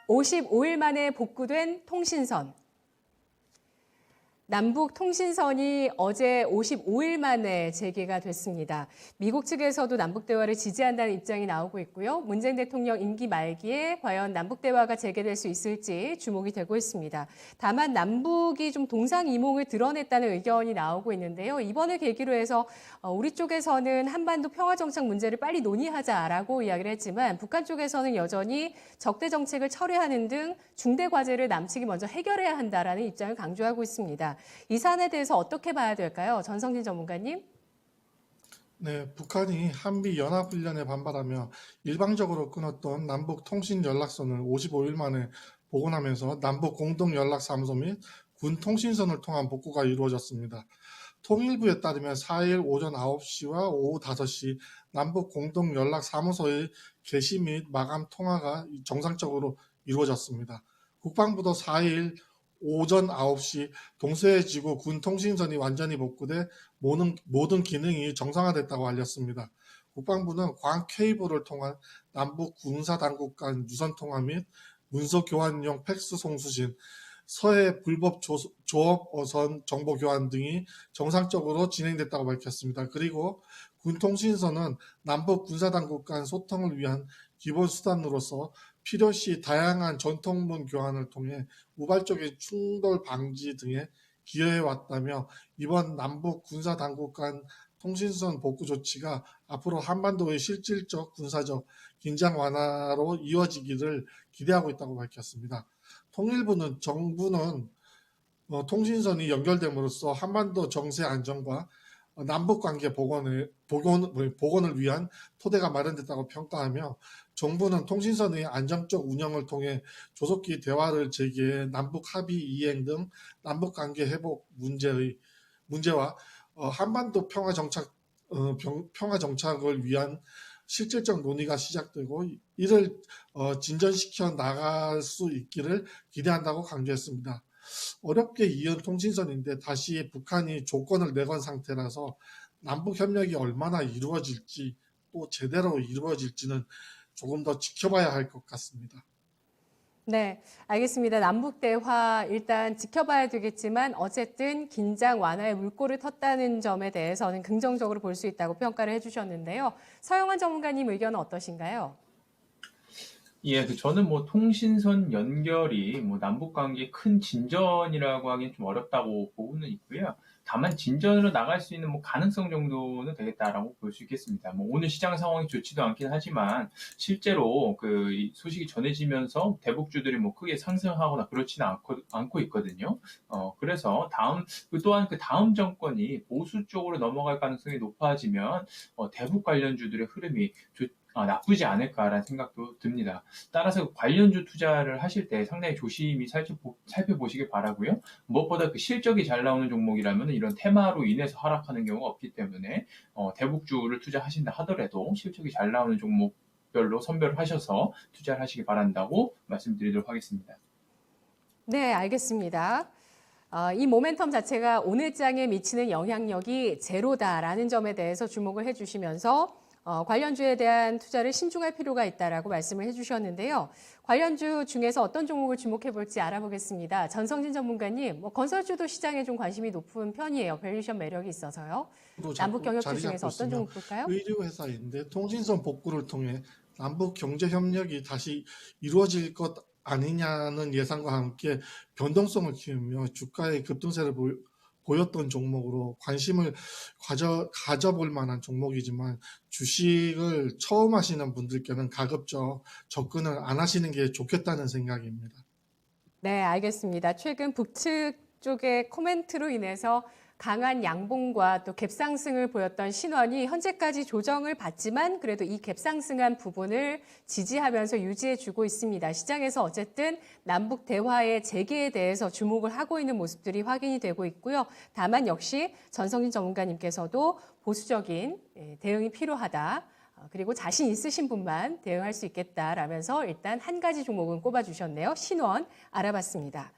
55일 만에 복구된 통신선. 남북 통신선이 어제 55일 만에 재개가 됐습니다. 미국 측에서도 남북 대화를 지지한다는 입장이 나오고 있고요. 문재인 대통령 임기 말기에 과연 남북 대화가 재개될 수 있을지 주목이 되고 있습니다. 다만 남북이 좀 동상이몽을 드러냈다는 의견이 나오고 있는데요. 이번을 계기로 해서 우리 쪽에서는 한반도 평화 정착 문제를 빨리 논의하자라고 이야기를 했지만 북한 쪽에서는 여전히 적대 정책을 철회하는 등 중대 과제를 남측이 먼저 해결해야 한다라는 입장을 강조하고 있습니다. 이 사안에 대해서 어떻게 봐야 될까요? 전성진 전문가님. 네, 북한이 한미 연합훈련에 반발하며 일방적으로 끊었던 남북 통신 연락선을 55일 만에 복원하면서 남북 공동연락사무소 및 군 통신선을 통한 복구가 이루어졌습니다. 통일부에 따르면 4일 오전 9시와 오후 5시 남북 공동연락사무소의 개시 및 마감 통화가 정상적으로 이루어졌습니다. 국방부도 4일 오전 9시 동서해지구 군 통신선이 완전히 복구돼 모든 기능이 정상화됐다고 알렸습니다. 국방부는 광 케이블을 통한 남북 군사당국 간 유선 통화 및 문서 교환용 팩스 송수신, 서해 불법 조업 어선 정보 교환 등이 정상적으로 진행됐다고 밝혔습니다. 그리고 군 통신선은 남북 군사당국 간 소통을 위한 기본 수단으로서 필요시 다양한 전통문 교환을 통해 우발적인 충돌 방지 등에 기여해 왔다며 이번 남북 군사당국 간 통신선 복구 조치가 앞으로 한반도의 실질적 군사적 긴장 완화로 이어지기를 기대하고 있다고 밝혔습니다. 통일부는 정부는 통신선이 연결됨으로써 한반도 정세 안정과 남북관계 복원을 위한 토대가 마련됐다고 평가하며 정부는 통신선의 안정적 운영을 통해 조속히 대화를 재개해 남북 합의 이행 등 남북관계 회복 문제와 한반도 평화 정착을 위한 실질적 논의가 시작되고 이를 진전시켜 나갈 수 있기를 기대한다고 강조했습니다. 어렵게 이은 통신선인데 다시 북한이 조건을 내건 상태라서 남북 협력이 얼마나 이루어질지 또 제대로 이루어질지는 조금 더 지켜봐야 할 것 같습니다. 네, 알겠습니다. 남북 대화 일단 지켜봐야 되겠지만 어쨌든 긴장 완화의 물꼬를 텄다는 점에 대해서는 긍정적으로 볼 수 있다고 평가를 해주셨는데요. 서영환 전문가님 의견은 어떠신가요? 예, 저는 뭐 통신선 연결이 뭐 남북 관계의 큰 진전이라고 하기는 좀 어렵다고 보고는 있고요. 다만 진전으로 나갈 수 있는 뭐 가능성 정도는 되겠다라고 볼 수 있겠습니다. 뭐 오늘 시장 상황이 좋지도 않긴 하지만 실제로 이 소식이 전해지면서 대북주들이 뭐 크게 상승하거나 그렇지는 않고 있거든요. 그래서 또한 그 다음 정권이 보수 쪽으로 넘어갈 가능성이 높아지면 대북 관련주들의 흐름이 나쁘지 않을까라는 생각도 듭니다. 따라서 관련주 투자를 하실 때 상당히 조심히 살펴보시길 바라고요. 무엇보다 그 실적이 잘 나오는 종목이라면 이런 테마로 인해서 하락하는 경우가 없기 때문에 대북주를 투자하신다 하더라도 실적이 잘 나오는 종목별로 선별을 하셔서 투자를 하시기 바란다고 말씀드리도록 하겠습니다. 네, 알겠습니다. 이 모멘텀 자체가 오늘 장에 미치는 영향력이 제로다라는 점에 대해서 주목을 해주시면서 관련주에 대한 투자를 신중할 필요가 있다라고 말씀을 해주셨는데요. 관련주 중에서 어떤 종목을 주목해 볼지 알아보겠습니다. 전성진 전문가님, 건설주도 시장에 좀 관심이 높은 편이에요. 밸류션 매력이 있어서요. 남북 경협주 중에서 어떤 종목 볼까요? 의류 회사인데 통신선 복구를 통해 남북 경제 협력이 다시 이루어질 것 아니냐는 예상과 함께 변동성을 키우며 주가의 급등세를 보였던 종목으로 관심을 가져볼 만한 종목이지만 주식을 처음 하시는 분들께는 가급적 접근을 안 하시는 게 좋겠다는 생각입니다. 네, 알겠습니다. 최근 북측 쪽의 코멘트로 인해서 강한 양봉과 또 갭상승을 보였던 신원이 현재까지 조정을 받지만 그래도 이 갭상승한 부분을 지지하면서 유지해주고 있습니다. 시장에서 어쨌든 남북 대화의 재개에 대해서 주목을 하고 있는 모습들이 확인이 되고 있고요. 다만 역시 전성진 전문가님께서도 보수적인 대응이 필요하다. 그리고 자신 있으신 분만 대응할 수 있겠다라면서 일단 한 가지 종목은 꼽아주셨네요. 신원 알아봤습니다.